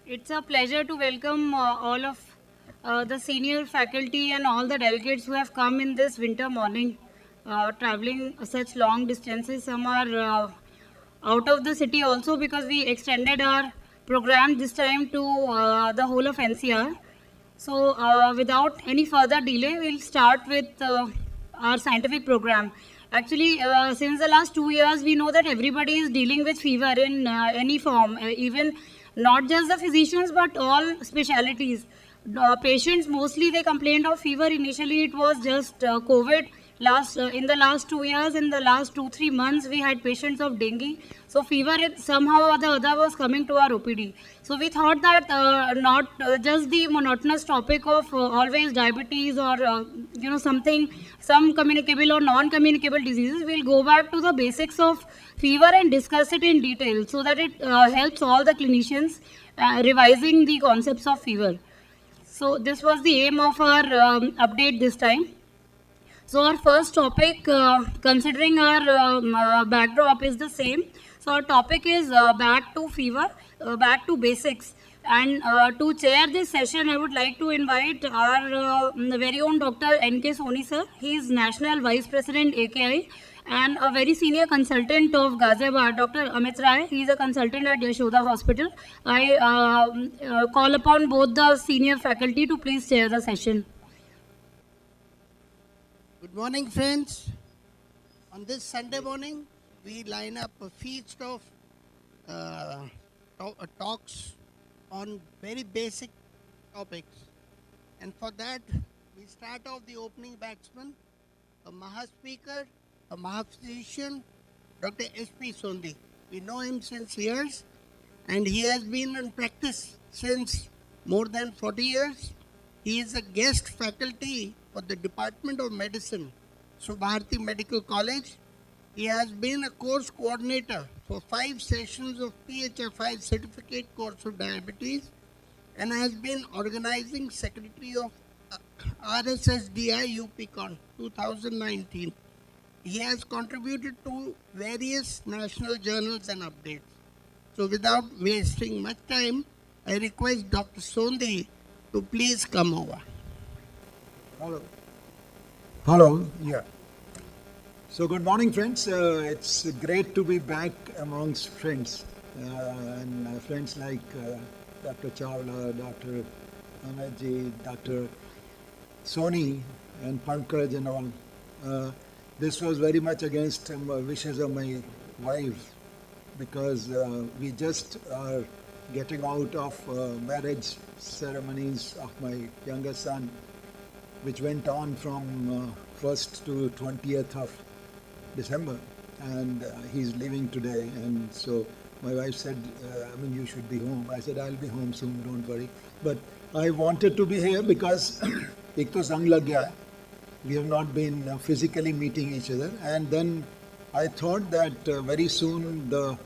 It's a pleasure to welcome all of the senior faculty and all the delegates who have come in this winter morning, traveling such long distances. Some are out of the city also because we extended our program this time to the whole of NCR. So, without any further delay, we'll start with our scientific program. Actually, since the last 2 years, we know that everybody is dealing with fever in any form, even not just the physicians, but all specialities. Patients mostly they complained of fever. Initially, it was just COVID. In the last 2 years, in the last 2-3 months, we had patients of dengue. So fever somehow or the other was coming to our OPD. So we thought that not just the monotonous topic of always diabetes or some communicable or non-communicable diseases. We'll go back to the basics of fever and discuss it in detail so that it helps all the clinicians revising the concepts of fever. So this was the aim of our update this time. So our first topic, considering our backdrop is the same. So our topic is back to fever, back to basics. And to chair this session, I would like to invite our very own Dr. N.K. Soni sir. He is National Vice President AKI and a very senior consultant of Ghaziabad, Dr. Amit Rai. He is a consultant at Yashoda Hospital. I call upon both the senior faculty to please chair the session. Good morning, friends. On this Sunday morning, we line up a feast of talks on very basic topics. And for that, we start off the opening batsman, a Maha speaker, a Maha physician, Dr. S.P. Sondhi. We know him since years, and he has been in practice since more than 40 years. He is a guest faculty for the Department of Medicine, Subharati Medical College. He has been a course coordinator for 5 sessions of PHFI certificate course of diabetes and has been organizing secretary of RSSDI UPCon 2019. He has contributed to various national journals and updates. So without wasting much time, I request Dr. Sondhi to please come over. Hello. Yeah. So good morning, friends. It's great to be back amongst friends and friends like Dr. Chawla, Dr. Amitji, Dr. Soni and Pankaj and all. This was very much against wishes of my wife because we just are getting out of marriage ceremonies of my younger son, which went on from 1st to 20th of December, and he's leaving today. And so my wife said, you should be home. I said, I'll be home soon, don't worry. But I wanted to be here because ek to sang lag gaya hai. We have not been physically meeting each other. And then I thought that very soon the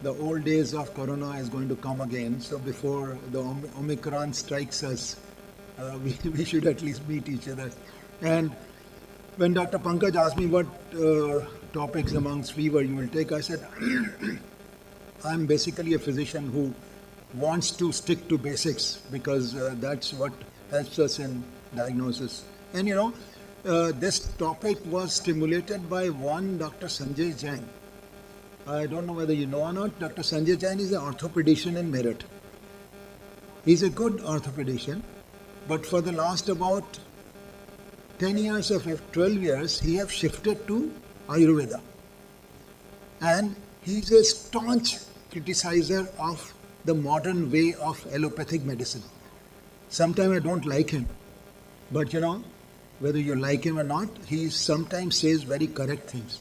old days of Corona is going to come again. So before the Omicron strikes us, we should at least meet each other. And when Dr. Pankaj asked me what topics amongst fever you will take, I said, I'm basically a physician who wants to stick to basics because that's what helps us in diagnosis. And this topic was stimulated by one Dr. Sanjay Jain. I don't know whether you know or not. Dr. Sanjay Jain is an orthopedician in Meerut. He's a good orthopedician, but for the last about 10 years or 12 years, he have shifted to Ayurveda. And he's a staunch criticizer of the modern way of allopathic medicine. Sometimes I don't like him, but whether you like him or not, he sometimes says very correct things.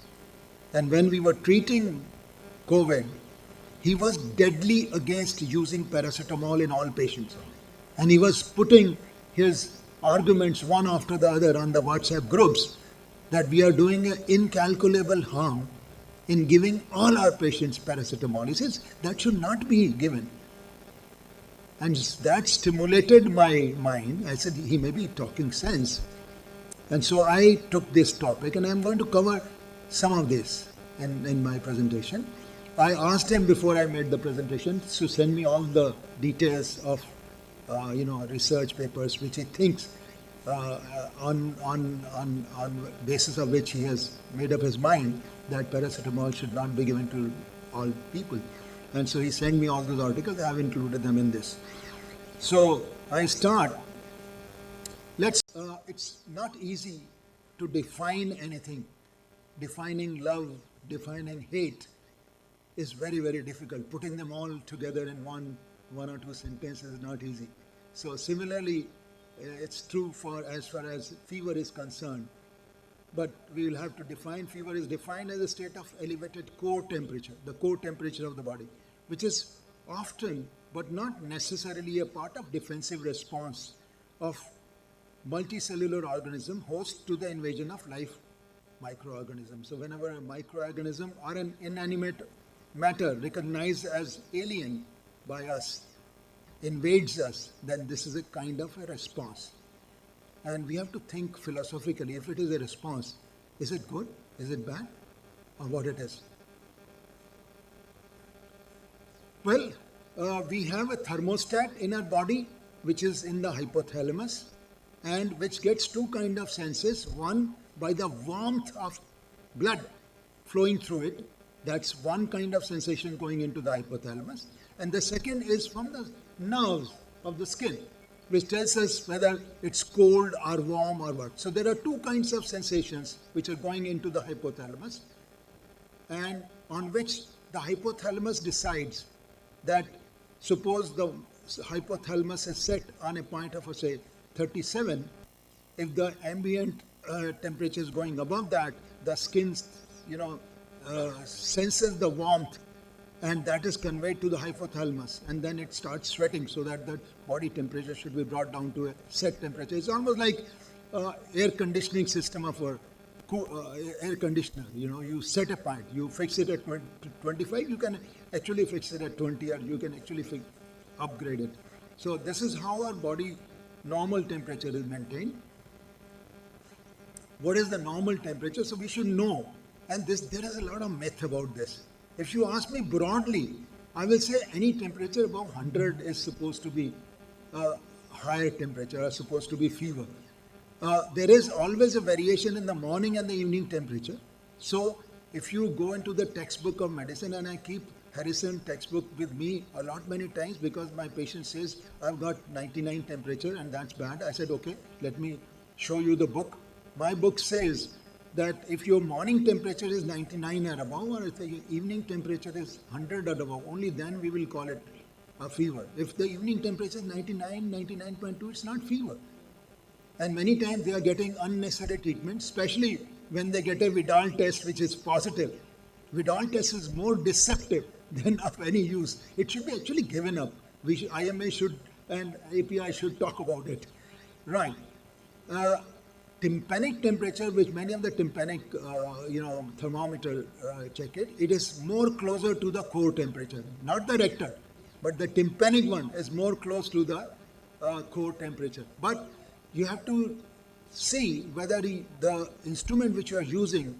And when we were treating COVID, he was deadly against using paracetamol in all patients. And he was putting his arguments one after the other on the WhatsApp groups that we are doing an incalculable harm in giving all our patients paracetamol. He says that should not be given. And that stimulated my mind. I said he may be talking sense. And so I took this topic and I'm going to cover some of this in my presentation. I asked him before I made the presentation to send me all the details of, research papers which he thinks on basis of which he has made up his mind that paracetamol should not be given to all people. And so he sent me all those articles. I have included them in this. So I start. It's not easy to define anything. Defining love, defining hate is very, very difficult. Putting them all together in one or two sentences is not easy. So similarly, it's true for as far as fever is concerned. But we will have to define. Fever is defined as a state of elevated core temperature, the core temperature of the body, which is often, but not necessarily, a part of defensive response of multicellular organism host to the invasion of life microorganisms. So whenever a microorganism or an inanimate matter recognized as alien by us invades us, then this is a kind of a response. And we have to think philosophically, if it is a response, is it good, is it bad, or what it is? Well, we have a thermostat in our body which is in the hypothalamus and which gets two kind of senses. One, by the warmth of blood flowing through it, that's one kind of sensation going into the hypothalamus. And the second is from the nerves of the skin, which tells us whether it's cold or warm or what. So there are two kinds of sensations which are going into the hypothalamus, and on which the hypothalamus decides that, suppose the hypothalamus is set on a point of, say, 37, if the ambient temperature is going above that, the skin, senses the warmth, and that is conveyed to the hypothalamus, and then it starts sweating, so that the body temperature should be brought down to a set temperature. It's almost like air conditioning system of a air conditioner. You set a point, you fix it at 25, you can actually fix it at 20, or you can actually upgrade it. So this is how our body normal temperature is maintained. What is the normal temperature? So we should know, and there is a lot of myth about this. If you ask me broadly, I will say any temperature above 100 is supposed to be higher temperature, or supposed to be fever. There is always a variation in the morning and the evening temperature. So if you go into the textbook of medicine, and I keep Harrison textbook with me many times, because my patient says, I've got 99 temperature and that's bad. I said, okay, let me show you the book. My book says that if your morning temperature is 99 or above, or if the evening temperature is 100 or above, only then we will call it a fever. If the evening temperature is 99, 99.2, it's not fever. And many times they are getting unnecessary treatment, especially when they get a Vidal test which is positive. Vidal test is more deceptive than of any use. It should be actually given up. IMA should and API should talk about it. Right. Tympanic temperature, which many of the tympanic thermometer check it, it is more closer to the core temperature, not the rectal, but the tympanic one is more close to the core temperature. But you have to see whether the instrument which you are using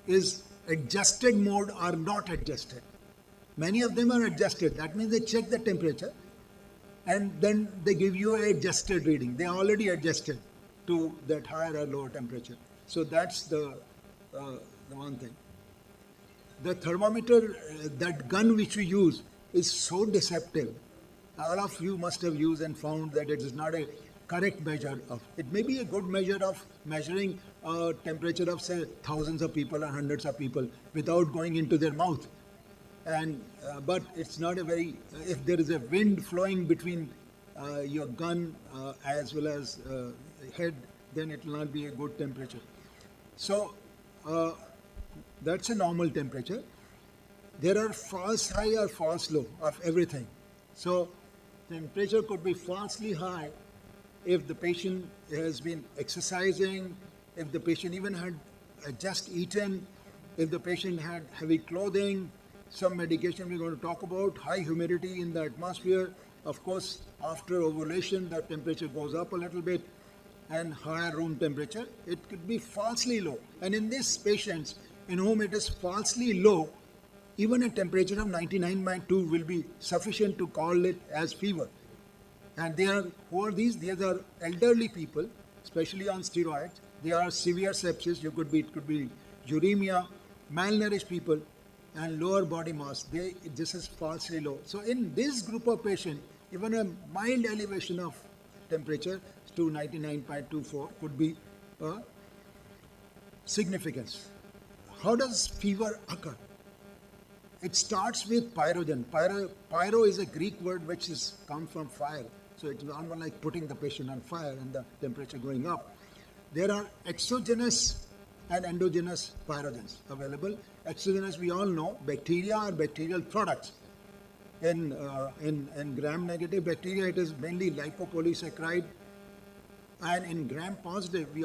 is adjusted mode or not adjusted. Many of them are adjusted. That means they check the temperature and then they give you an adjusted reading. They are already adjusted to that higher or lower temperature. So that's the one thing. The thermometer, that gun which we use, is so deceptive. All of you must have used and found that it is not a correct measure of. It may be a good measure of measuring temperature of, say, thousands of people or hundreds of people without going into their mouth. And but it's not a very. If there is a wind flowing between your gun as well as head, then it will not be a good temperature. So that's a normal temperature. There are false high or false low of everything. So temperature could be falsely high if the patient has been exercising, if the patient even had just eaten, if the patient had heavy clothing, some medication we're going to talk about, high humidity in the atmosphere. Of course, after ovulation, the temperature goes up a little bit, and higher room temperature, it could be falsely low. And in these patients in whom it is falsely low, even a temperature of 99.2 will be sufficient to call it as fever. And who are these? These are elderly people, especially on steroids. They are severe sepsis. It could be uremia, malnourished people, and lower body mass. This is falsely low. So in this group of patients, even a mild elevation of temperature to 99.24 could be significance. How does fever occur? It starts with pyrogen. Pyro is a Greek word which comes from fire. So it's almost like putting the patient on fire and the temperature going up. There are exogenous and endogenous pyrogens available. Exogenous, we all know, bacteria or bacterial products. In gram-negative bacteria, it is mainly lipopolysaccharide. And in gram-positive, we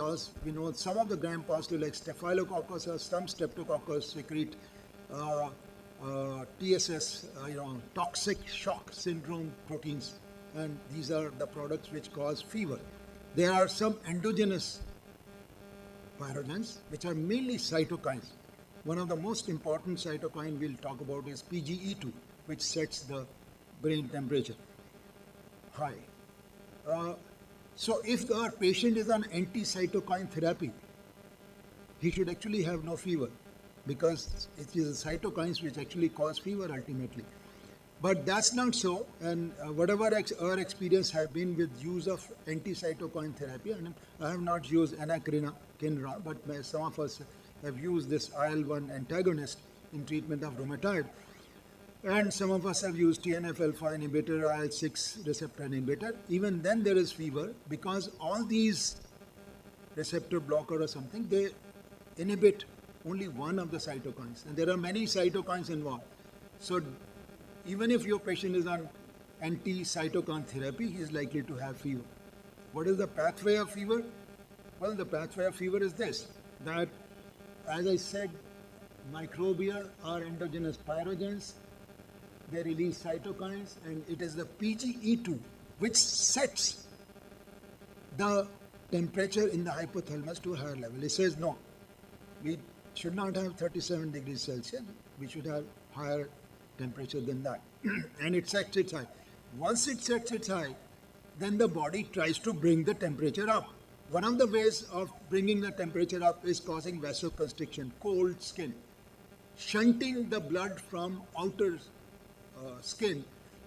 know some of the gram-positive, like Staphylococcus or some Streptococcus, secrete TSS, toxic shock syndrome proteins, and these are the products which cause fever. There are some endogenous pyrogens which are mainly cytokines. One of the most important cytokine we'll talk about is PGE2, which sets the brain temperature high. So if our patient is on anti-cytokine therapy, he should actually have no fever, because it is the cytokines which actually cause fever ultimately. But that's not so, and whatever our experience has been with use of anti-cytokine therapy, and I have not used anakinra, but some of us have used this IL-1 antagonist in treatment of rheumatoid, and some of us have used TNF-alpha inhibitor, IL-6 receptor inhibitor. Even then there is fever, because all these receptor blocker or something, they inhibit only one of the cytokines, and there are many cytokines involved. So even if your patient is on anti-cytokine therapy, he is likely to have fever. What is the pathway of fever? Well, the pathway of fever is this, that, as I said, microbial or endogenous pyrogens, they release cytokines, and it is the PGE2 which sets the temperature in the hypothalamus to a higher level. It says, no, we should not have 37 degrees Celsius, we should have higher temperature than that. And it sets it high. Once it sets it high, then the body tries to bring the temperature up. One of the ways of bringing the temperature up is causing vasoconstriction, cold skin, shunting the blood from outer skin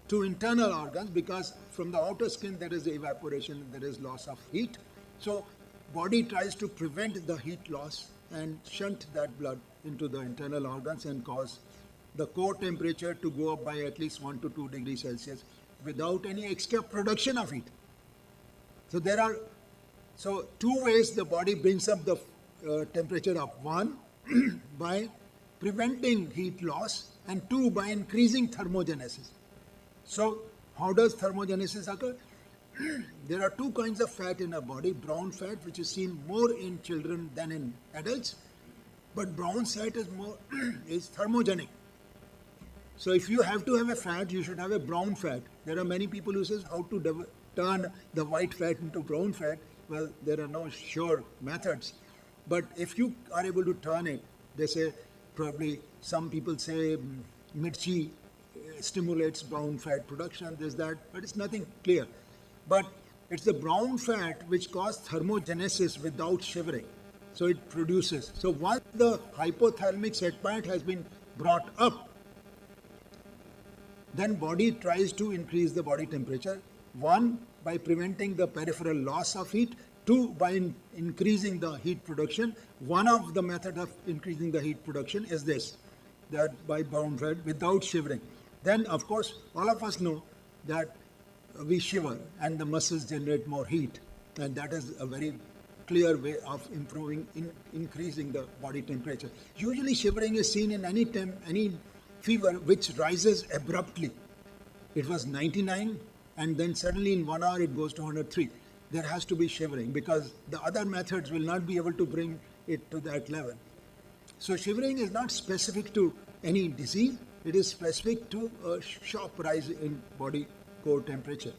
to internal organs, because from the outer skin there is evaporation, there is loss of heat. So body tries to prevent the heat loss and shunt that blood into the internal organs and cause the core temperature to go up by at least 1 to 2 degrees Celsius without any extra production of heat. So there are two ways the body brings up the temperature up. One, by preventing heat loss, and two, by increasing thermogenesis. So how does thermogenesis occur? There are two kinds of fat in our body. Brown fat, which is seen more in children than in adults, but brown fat is is thermogenic. So if you have to have a fat, you should have a brown fat. There are many people who say how to turn the white fat into brown fat. Well, there are no sure methods. But if you are able to turn it, they say, probably some people say mirchi stimulates brown fat production, this, that, but it's nothing clear. But it's the brown fat which causes thermogenesis without shivering. So it produces. So once the hypothalamic set point has been brought up, then body tries to increase the body temperature. One, by preventing the peripheral loss of heat. Two, by increasing the heat production. One of the methods of increasing the heat production is this, that by brown fat without shivering. Then, of course, all of us know that we shiver and the muscles generate more heat, and that is a very clear way of increasing the body temperature. Usually shivering is seen in any fever which rises abruptly. It was 99 and then suddenly in 1 hour it goes to 103. There has to be shivering, because the other methods will not be able to bring it to that level. So shivering is not specific to any disease, it is specific to a sharp rise in body core temperature.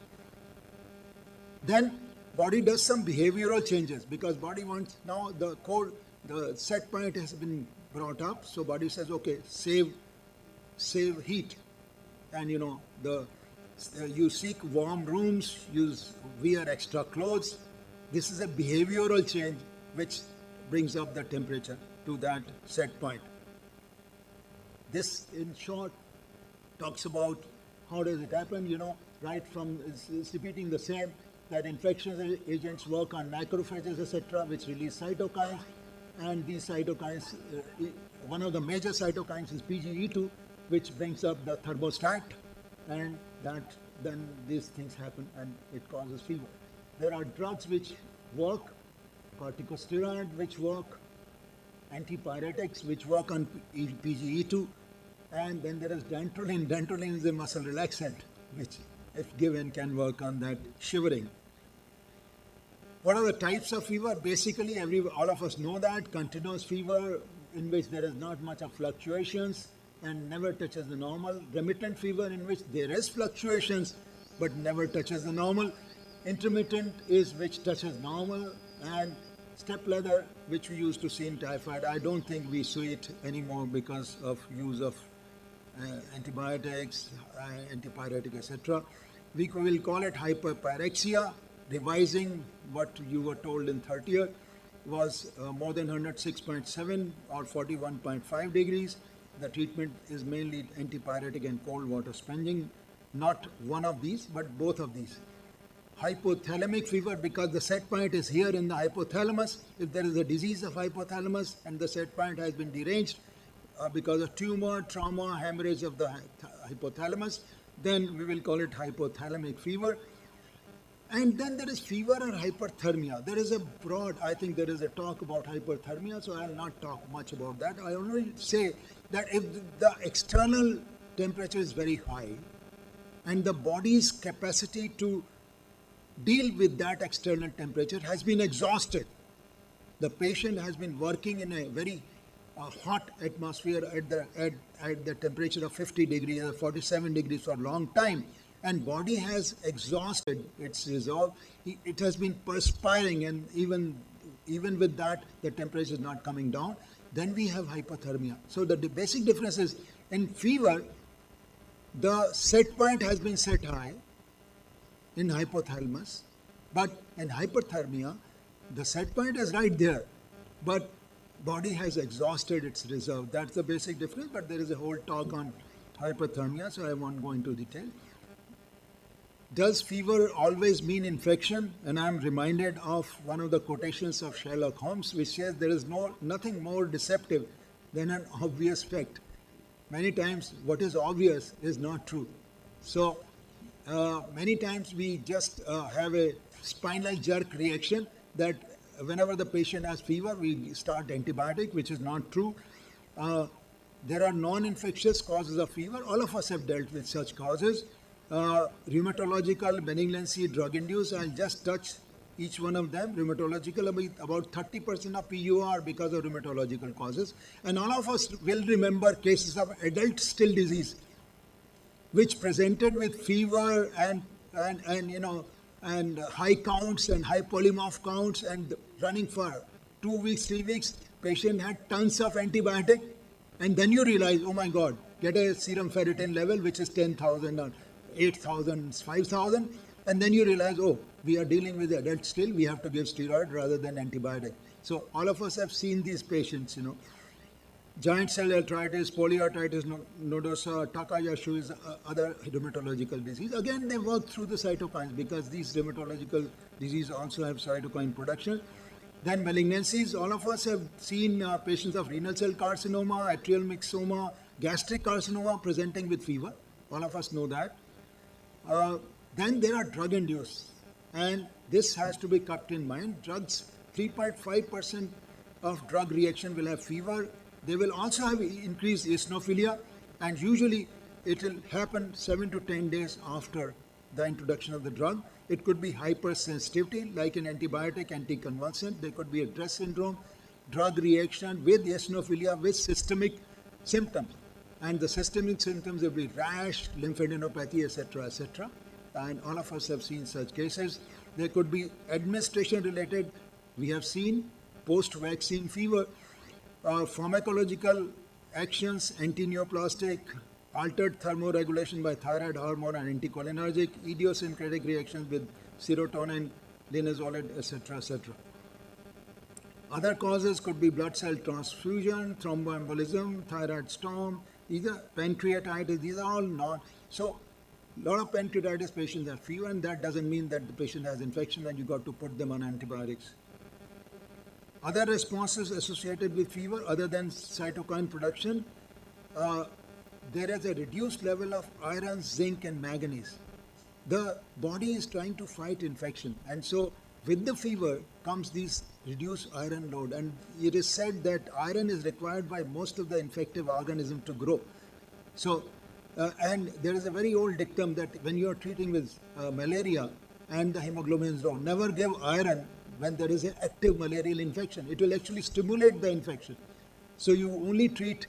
Then body does some behavioral changes, because body wants, now the set point has been brought up, so body says, okay, save save heat, and you seek warm rooms, wear extra clothes. This is a behavioral change which brings up the temperature to that set point. This, in short, talks about how does it happen. Right from it's repeating the same, that infectious agents work on macrophages, etc., which release cytokines, and these cytokines, one of the major cytokines is PGE2, which brings up the thermostat, and then these things happen and it causes fever. There are drugs which work, corticosteroid which work, antipyretics which work on PGE2, and then there is dantrolene. Dantrolene is a muscle relaxant which, if given, can work on that shivering. What are the types of fever? Basically, all of us know that continuous fever in which there is not much of fluctuations and never touches the normal. Remittent fever in which there is fluctuations but never touches the normal. Intermittent is which touches normal, and step ladder, which we used to see in typhoid. I don't think we see it anymore because of use of antibiotics, antipyretic, etc. We will call it hyperpyrexia. Revising what you were told in third year was more than 106.7 or 41.5 degrees. The treatment is mainly antipyretic and cold water sponging. Not one of these, but both of these. Hypothalamic fever, because the set point is here in the hypothalamus. If there is a disease of hypothalamus and the set point has been deranged because of tumor, trauma, hemorrhage of the hypothalamus, then we will call it hypothalamic fever. And then there is fever or hyperthermia. There is I think there is a talk about hyperthermia, so I will not talk much about that. I only say that if the external temperature is very high and the body's capacity to deal with that external temperature has been exhausted, the patient has been working in a very hot atmosphere at the temperature of 50 degrees or 47 degrees for a long time, and body has exhausted its resolve. It has been perspiring, and even with that, the temperature is not coming down. Then we have hypothermia. So the basic difference is, in fever, the set point has been set high in hypothalamus, but in hyperthermia, the set point is right there, but body has exhausted its reserve. That's the basic difference, but there is a whole talk on hyperthermia, so I won't go into detail. Does fever always mean infection? And I'm reminded of one of the quotations of Sherlock Holmes, which says there is nothing more deceptive than an obvious fact. Many times what is obvious is not true. So many times we just have a spinal jerk reaction that whenever the patient has fever, we start antibiotic, which is not true. There are non-infectious causes of fever. All of us have dealt with such causes. Rheumatological, malignancy, drug-induced. I'll just touch each one of them. Rheumatological, about 30% of PUR because of rheumatological causes. And all of us will remember cases of adult still disease, which presented with fever and high counts and high polymorph counts, and running for 2 weeks, 3 weeks. Patient had tons of antibiotic, and then you realize, oh my God, get a serum ferritin level which is 10,000 or 8,000, 5,000, and then you realize, oh, we are dealing with adults still, we have to give steroid rather than antibiotic. So all of us have seen these patients, Giant cell arthritis, polyarthritis nodosa, Takayasu is other rheumatological disease. Again, they work through the cytokines because these rheumatological diseases also have cytokine production. Then malignancies, all of us have seen patients of renal cell carcinoma, atrial myxoma, gastric carcinoma presenting with fever. All of us know that. Then there are drug-induced, and this has to be kept in mind. Drugs, 3.5% of drug reaction will have fever. They will also have increased eosinophilia, and usually it will happen 7 to 10 days after the introduction of the drug. It could be hypersensitivity, like an antibiotic, anticonvulsant. There could be a DRESS syndrome, drug reaction with eosinophilia, with systemic symptoms. And the systemic symptoms will be rash, lymphadenopathy, etc., etc. And all of us have seen such cases. There could be administration-related. We have seen post-vaccine fever. Pharmacological actions, antineoplastic, altered thermoregulation by thyroid hormone and anticholinergic, idiosyncratic reactions with serotonin, linezolid, etc., etc. Other causes could be blood cell transfusion, thromboembolism, thyroid storm, these are pancreatitis, these are all not. So, a lot of pancreatitis patients have fever, and that doesn't mean that the patient has infection and you got to put them on antibiotics. Other responses associated with fever, other than cytokine production, there is a reduced level of iron, zinc, and manganese. The body is trying to fight infection, and so with the fever comes this reduced iron load, and it is said that iron is required by most of the infective organisms to grow. So, and there is a very old dictum that when you are treating with malaria and the hemoglobin is low, never give iron when there is an active malarial infection. It will actually stimulate the infection. So you only treat,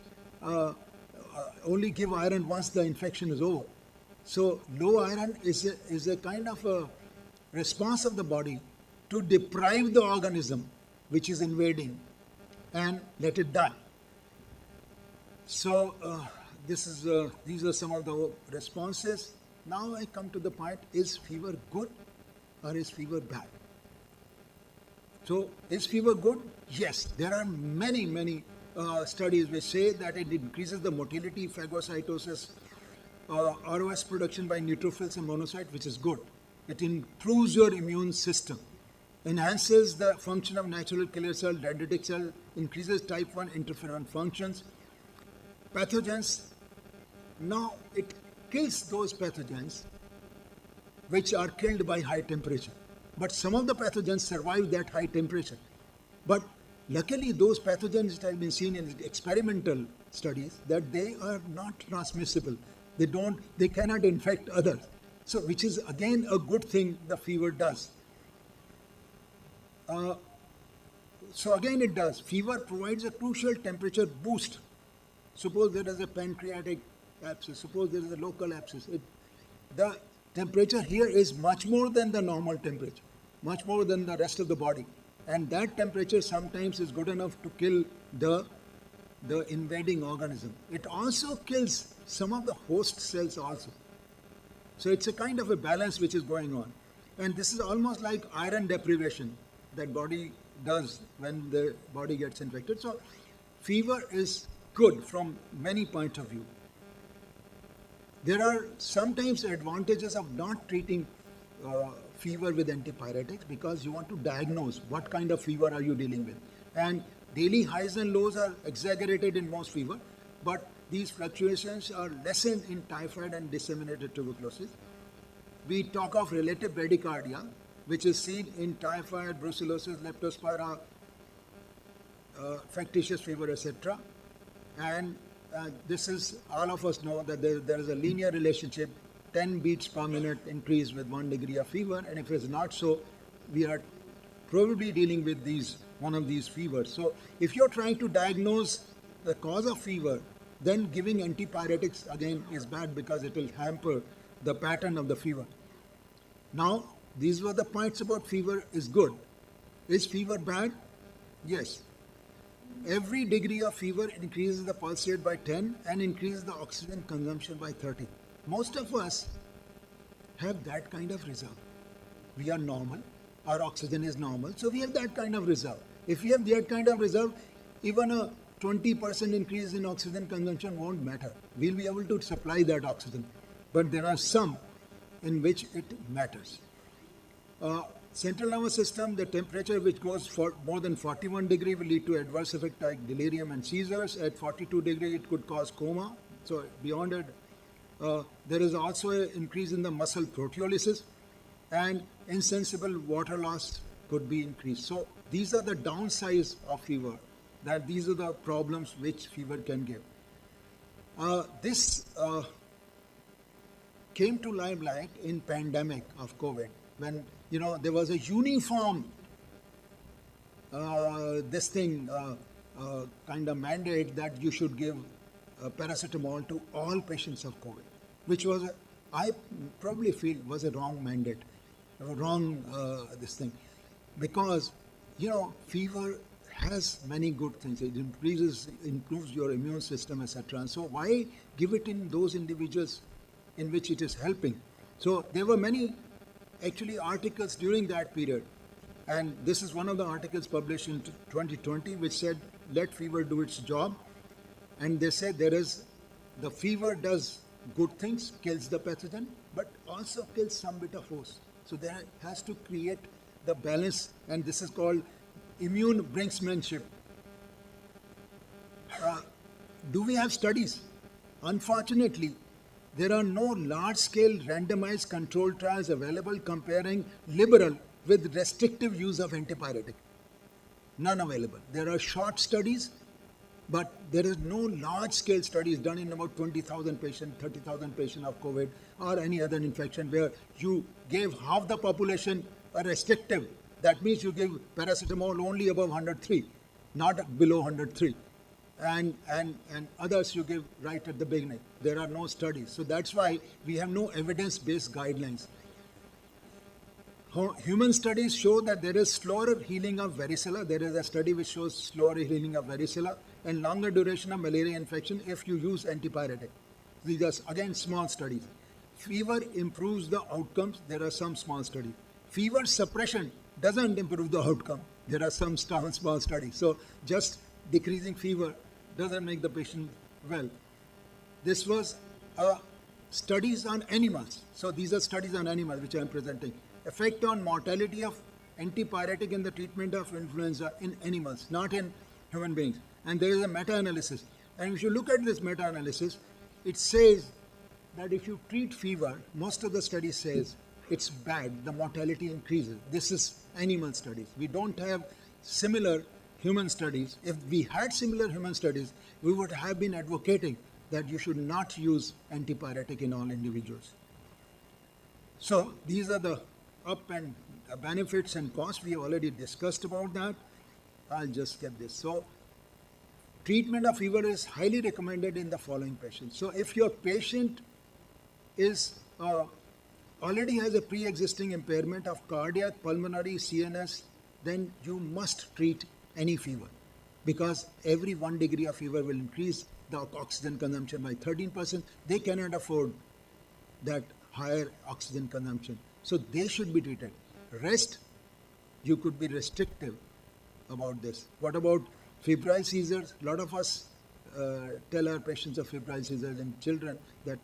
only give iron once the infection is over. So low iron is a kind of a response of the body to deprive the organism which is invading and let it die. So these are some of the responses. Now I come to the point, is fever good or is fever bad? So is fever good? Yes, there are many studies which say that it increases the motility, phagocytosis, ROS production by neutrophils and monocytes, which is good. It improves your immune system, enhances the function of natural killer cell, dendritic cell, increases type 1 interferon functions. Pathogens, now it kills those pathogens which are killed by high temperature. But some of the pathogens survive that high temperature. But luckily those pathogens that have been seen in experimental studies, that they are not transmissible. They cannot infect others. So which is again a good thing the fever does. So again it does. Fever provides a crucial temperature boost. Suppose there is a pancreatic abscess, suppose there is a local abscess. The temperature here is much more than the normal temperature, much more than the rest of the body. And that temperature sometimes is good enough to kill the invading organism. It also kills some of the host cells also. So it's a kind of a balance which is going on. And this is almost like iron deprivation that body does when the body gets infected. So fever is good from many points of view. There are sometimes advantages of not treating fever with antipyretics because you want to diagnose what kind of fever are you dealing with. And daily highs and lows are exaggerated in most fever, but these fluctuations are lessened in typhoid and disseminated tuberculosis. We talk of relative bradycardia, which is seen in typhoid, brucellosis, leptospira, factitious fever, etc. And this is, all of us know that there is a linear relationship, 10 beats per minute increase with 1 degree of fever, and if it's not so, we are probably dealing with one of these fevers. So if you're trying to diagnose the cause of fever, then giving antipyretics again is bad because it will hamper the pattern of the fever. Now, these were the points about fever is good. Is fever bad? Yes. Every degree of fever increases the pulse rate by 10 and increases the oxygen consumption by 30. Most of us have that kind of reserve. We are normal, our oxygen is normal, so we have that kind of reserve. If we have that kind of reserve, even a 20% increase in oxygen consumption won't matter. We'll be able to supply that oxygen. But there are some in which it matters. Central nervous system, the temperature which goes for more than 41 degree will lead to adverse effect like delirium and seizures. At 42 degree, it could cause coma. So beyond it, there is also an increase in the muscle proteolysis, and insensible water loss could be increased. So these are the downsides of fever. That these are the problems which fever can give. This came to limelight in pandemic of COVID when there was a uniform kind of mandate that you should give paracetamol to all patients of COVID, which was I probably feel was a wrong mandate, a wrong this thing, because fever has many good things. It improves your immune system, etc. And so why give it in those individuals in which it is helping? So there were many actually articles during that period. And this is one of the articles published in 2020 which said, let fever do its job. And they said the fever does good things, kills the pathogen, but also kills some bit of host. So there has to create the balance, and this is called immune brinksmanship. Do we have studies? Unfortunately, there are no large-scale randomized controlled trials available comparing liberal with restrictive use of antipyretic. None available. There are short studies, but there is no large-scale studies done in about 20,000 patients, 30,000 patients of COVID or any other infection where you gave half the population a restrictive. That means you give paracetamol only above 103, not below 103. And others you give right at the beginning. There are no studies. So that's why we have no evidence-based guidelines. Human studies show that there is slower healing of varicella. There is a study which shows slower healing of varicella and longer duration of malaria infection if you use antipyretic. These are again small studies. Fever improves the outcomes. There are some small studies. Fever suppression doesn't improve the outcome. There are some small studies. So just decreasing fever doesn't make the patient well. This was studies on animals. So these are studies on animals which I am presenting. Effect on mortality of antipyretic in the treatment of influenza in animals, not in human beings. And there is a meta-analysis. And if you look at this meta-analysis, it says that if you treat fever, most of the studies says it's bad, the mortality increases. This is animal studies. We don't have similar human studies. If we had similar human studies, we would have been advocating that you should not use antipyretic in all individuals. So these are the up and benefits and costs. We have already discussed about that. I'll just get this. So treatment of fever is highly recommended in the following patients. So if your patient is already has a pre-existing impairment of cardiac, pulmonary, CNS, then you must treat any fever, because every 1 degree of fever will increase the oxygen consumption by 13%. They cannot afford that higher oxygen consumption. So they should be treated. Rest, you could be restrictive about this. What about febrile seizures? A lot of us tell our patients of febrile seizures in children that,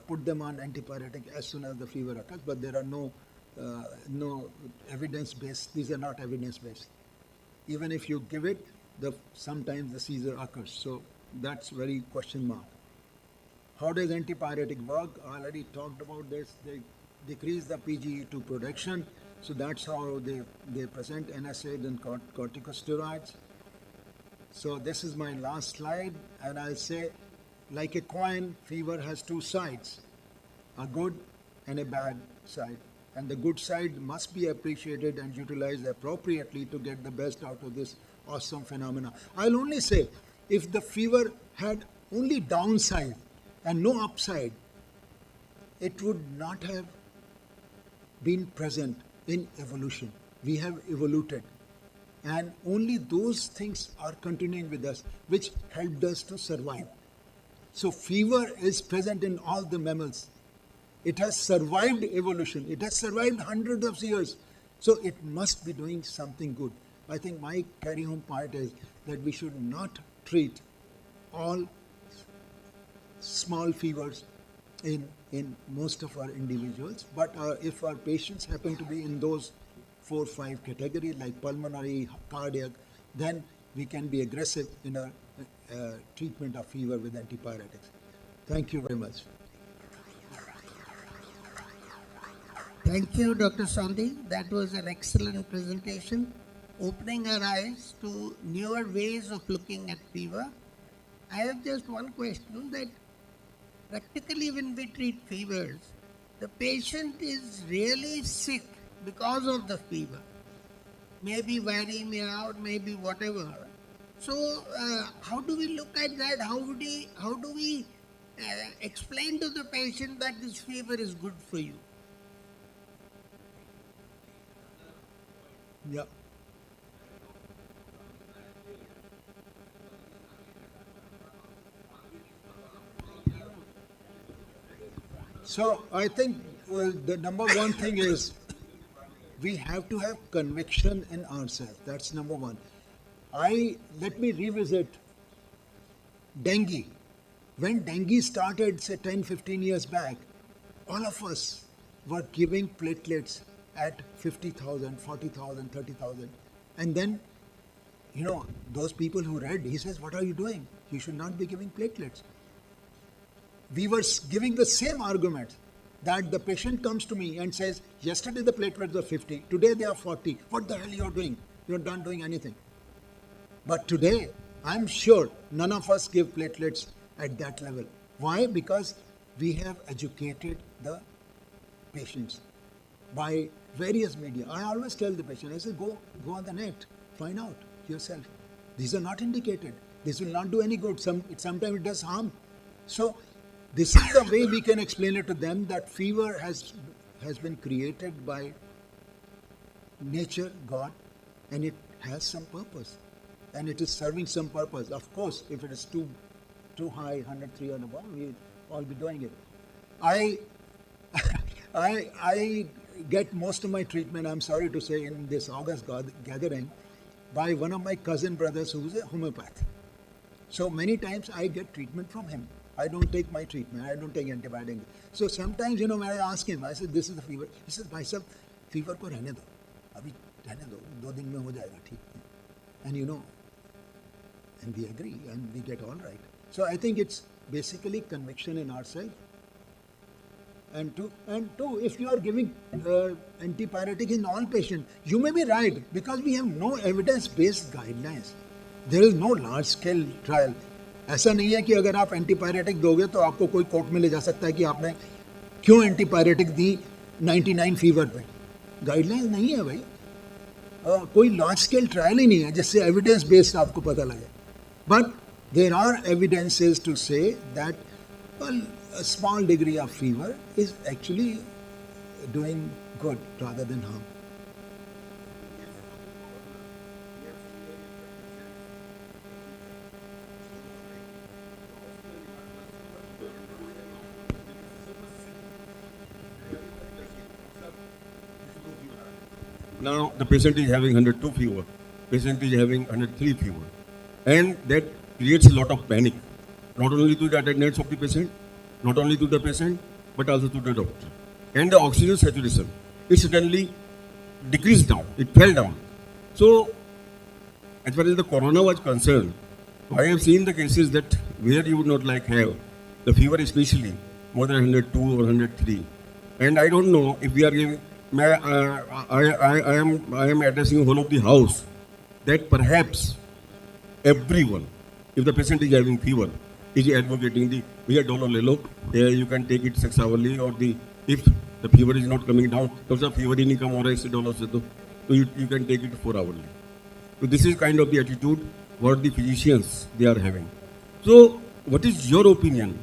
put them on antipyretic as soon as the fever occurs, but there are no evidence-based. These are not evidence-based. Even if you give it, sometimes the seizure occurs. So that's very question mark. How does antipyretic work? I already talked about this. They decrease the PGE2 production. So that's how they present NSAID and corticosteroids. So this is my last slide, and I'll say, like a coin, fever has two sides, a good and a bad side. And the good side must be appreciated and utilized appropriately to get the best out of this awesome phenomena. I'll only say, if the fever had only downside and no upside, it would not have been present in evolution. We have evoluted. And only those things are continuing with us, which helped us to survive. So fever is present in all the mammals. It has survived evolution. It has survived hundreds of years. So it must be doing something good. I think my carry-home point is that we should not treat all small fevers in most of our individuals. But if our patients happen to be in those 4 or 5 categories, like pulmonary, cardiac, then we can be aggressive in our treatment of fever with antipyretics. Thank you very much. Thank you, Dr. Sondhi. That was an excellent presentation, opening our eyes to newer ways of looking at fever. I have just one question, that practically when we treat fevers, the patient is really sick because of the fever. Maybe viremia or maybe whatever. So how do we look at that? How do we explain to the patient that this fever is good for you? Yeah. So I think the number one thing is we have to have conviction in ourselves. That's number one. Let me revisit dengue. When dengue started, say 10, 15 years back, all of us were giving platelets at 50,000, 40,000, 30,000. And then, those people who read, he says, what are you doing? You should not be giving platelets. We were giving the same argument that the patient comes to me and says, yesterday the platelets were 50, today they are 40. What the hell you are doing? You are not doing anything. But today, I'm sure none of us give platelets at that level. Why? Because we have educated the patients by various media. I always tell the patient, I say, go on the net, find out yourself. These are not indicated. This will not do any good. Sometimes it does harm. So this is the way we can explain it to them, that fever has been created by nature, God, and it has some purpose. And it is serving some purpose. Of course, if it is too high, 103 and above, we'll all be doing it. I get most of my treatment, I'm sorry to say, in this August gathering by one of my cousin brothers who is a homeopath. So many times I get treatment from him. I don't take my treatment. I don't take antibiotics. So sometimes, when I ask him, I said, this is the fever. He says, bhai sahab, fever ko rehne do. Abhi rehne do. 2 din mein ho jayega, theek. And and we agree and we get all right. So I think it's basically conviction in ourselves. And two, if you are giving antipyretic in all patients, you may be right, because we have no evidence-based guidelines. There is no large-scale trial. ऐसा नहीं है कि अगर आप antipyretic दोगे तो आपको कोई कोर्ट में ले जा सकता है कि आपने क्यों एंटीपायरेटिक दी 99 फीवर पे. गाइडलाइंस नहीं है भाई. कोई लार्ज स्केल ट्रायल ही नहीं है जिससे एविडेंस बेस्ड आपको पता लगे. But there are evidences to say that a small degree of fever is actually doing good rather than harm. Now the patient is having 102 fever, patient is having 103 fever, and that creates a lot of panic, not only to the attendants of the patient, not only to the patient, but also to the doctor. And the oxygen saturation, it suddenly decreased down, it fell down. So, as far as the corona was concerned, I have seen the cases that where you would not have the fever, especially more than 102 or 103. And I don't know if we are giving, I am addressing the whole of the house that perhaps everyone, if the patient is having fever, is advocating the भैया dollar ले लो, you can take it 6 hourly, or if the fever is not coming down, तो सब fever ही नहीं कम हो रहा है इससे dollar से, तो you can take it 4 hourly. So this is kind of the attitude what the physicians they are having. So what is your opinion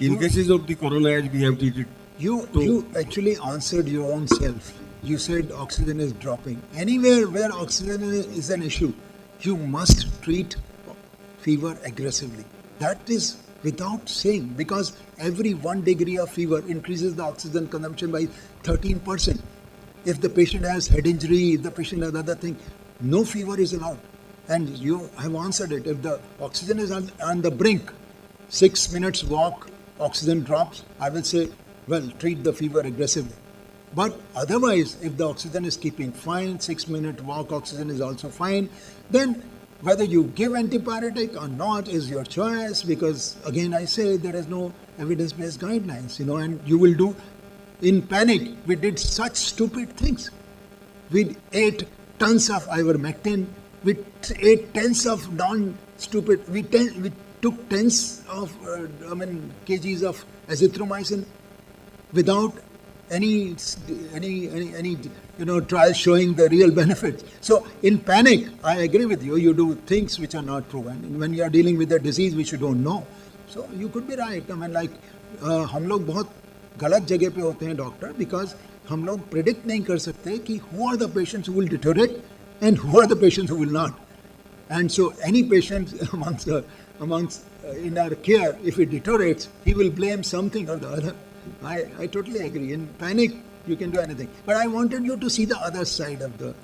in cases of the corona as we have treated? You actually answered your own self. You said oxygen is dropping. Anywhere where oxygen is an issue, you must treat fever aggressively. That is without saying, because every 1 degree of fever increases the oxygen consumption by 13%. If the patient has head injury, if the patient has other thing, no fever is allowed. And you have answered it. If the oxygen is on the brink, 6 minutes walk, oxygen drops, I will say, well, treat the fever aggressively. But otherwise, if the oxygen is keeping fine, 6-minute walk, oxygen is also fine, then whether you give antipyretic or not is your choice, because again I say there is no evidence-based guidelines, and you will do. In panic, we did such stupid things. We ate tons of ivermectin, we ate tons of non-stupid, we took tens of kgs of azithromycin without any trials showing the real benefits. So in panic, I agree with you, you do things which are not proven. And when you are dealing with a disease which you don't know, so you could be right. हम लोग बहुत गलत जगह पे होते हैं doctor, because हम लोग predict नहीं कर सकते कि who are the patients who will deteriorate and who are the patients who will not. And so any patient amongst in our care, if he deteriorates, he will blame something or the other. I totally agree. In panic, you can do anything. But I wanted you to see the other side of the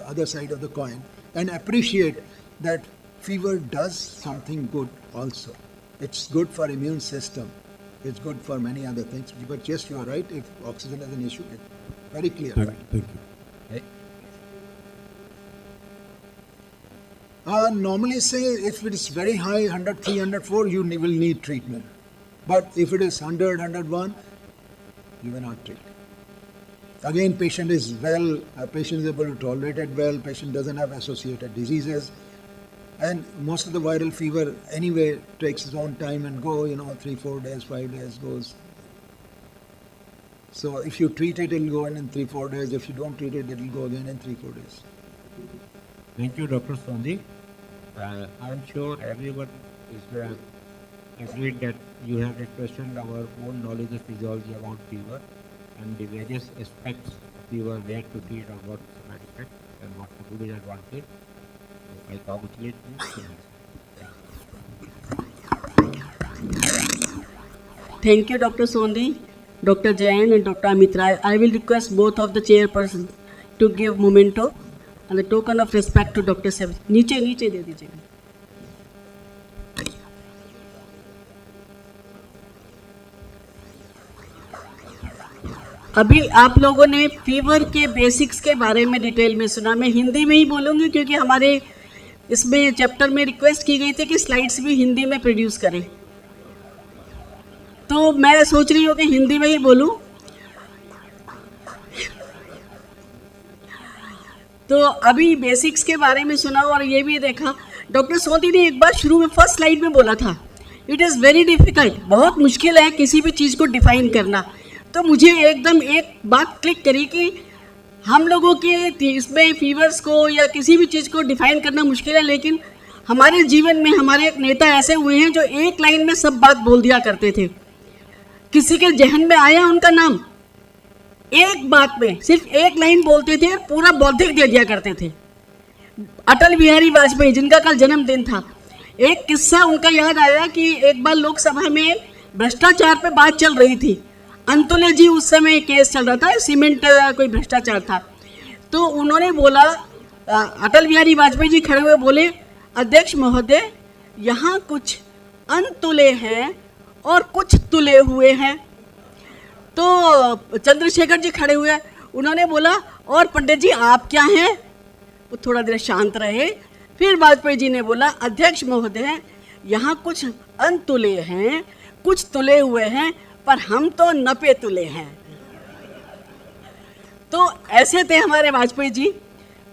other side of the coin and appreciate that fever does something good also. It's good for immune system. It's good for many other things. But yes, you are right. If oxygen is an issue, it's very clear. Thank you. Normally say if it is very high, 103, 104, you will need treatment. But if it is 100, 101, you will not treat. Again, patient is well, patient is able to tolerate it well, patient doesn't have associated diseases. And most of the viral fever anyway takes its own time and go, 3-4 days, 5 days goes. So if you treat it, it will go in 3-4 days. If you don't treat it, it will go again in 3-4 days. Thank you, Dr. Sondhi. I am sure everyone is agreed that you have questioned our own knowledge of physiology about fever and the various aspects of fever, where to treat or what side effects and what to do disadvantage. So I congratulate you. Thank you, Dr. Sondhi, Dr. Jain and Dr. Amit Rai. I will request both of the chairpersons to give memento and a token of respect to Dr. Sev. नीचे दे दीजिएगा. अभी आप लोगों ने fever के basics के बारे में डिटेल में सुना. मैं हिंदी में ही बोलूँगी क्योंकि हमारे इसमें चैप्टर में रिक्वेस्ट की गई थी कि स्लाइड्स भी हिंदी में प्रोड्यूस करें. तो मैं सोच रही हूँ कि हिंदी में ही बोलूँ. तो अभी बेसिक्स के बारे में सुना और ये भी देखा. डॉक्टर सोंधी ने एक बार शुरू में फर्स्ट स्लाइड में बोला था, इट इज़ वेरी डिफ़िकल्ट, बहुत मुश्किल है किसी भी चीज़ को डिफ़ाइन करना. तो मुझे एकदम एक बात क्लिक करी कि हम लोगों के इसमें फीवर्स को या किसी भी चीज़ को डिफ़ाइन करना मुश्किल है, लेकिन हमारे जीवन में हमारे एक नेता ऐसे हुए हैं जो एक लाइन में सब बात बोल दिया करते थे. किसी के जहन में आया उनका नाम, एक बात में सिर्फ एक लाइन बोलते थे, पूरा बौद्धिक दे दिया करते थे. अटल बिहारी वाजपेयी, जिनका कल जन्मदिन था, एक किस्सा उनका याद आया कि एक बार लोकसभा में भ्रष्टाचार पे बात चल रही थी. अंतुले जी उस समय केस चल रहा था, सीमेंट कोई भ्रष्टाचार था. तो उन्होंने बोला, अटल बिहारी वाजपेयी जी खड़े हुए बोले, अध्यक्ष महोदय, यहाँ कुछ अनतुले हैं और कुछ तुले हुए हैं. तो चंद्रशेखर जी खड़े हुए, उन्होंने बोला, और पंडित जी आप क्या हैं? वो थोड़ा देर शांत रहे. फिर वाजपेयी जी ने बोला, अध्यक्ष महोदय, यहाँ कुछ अनतुले हैं, कुछ तुले हुए हैं, पर हम तो नपे तुले हैं. तो ऐसे थे हमारे वाजपेयी जी.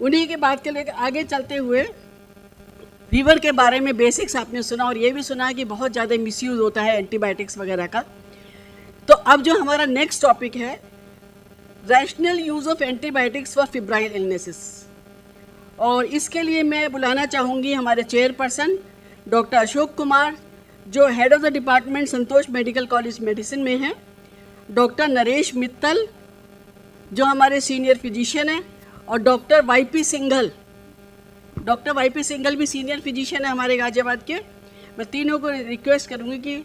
उन्हीं के बात के लेकर आगे चलते हुए फीवर के बारे में बेसिक्स आपने सुना और ये भी सुना कि बहुत ज़्यादा मिसयूज़ होता है एंटीबायोटिक्स वगैरह का. तो अब जो हमारा नेक्स्ट टॉपिक है, rational use of antibiotics for febrile illnesses. और इसके लिए मैं बुलाना चाहूँगी हमारे चेयरपर्सन डॉक्टर अशोक कुमार, जो head of the department Santosh medical college medicine में हैं, डॉक्टर नरेश मित्तल जो हमारे सीनियर फिजिशियन हैं, और doctor YP Singhal. Doctor YP Singhal भी सीनियर फिजिशियन है हमारे गाजियाबाद के. मैं तीनों को रिक्वेस्ट करूँगी कि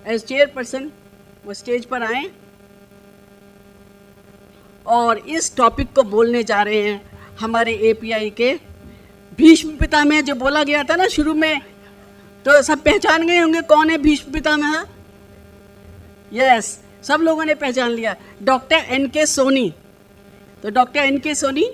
एज चेयरपर्सन वो स्टेज पर आएँ और इस टॉपिक को बोलने जा रहे हैं. हमारे एपीआई के भीष्म पितामह जो बोला गया था ना शुरू में, तो सब पहचान गए होंगे कौन है भीष्म पितामह? यस, सब लोगों ने पहचान लिया, डॉक्टर एन के सोनी. तो डॉक्टर एन के सोनी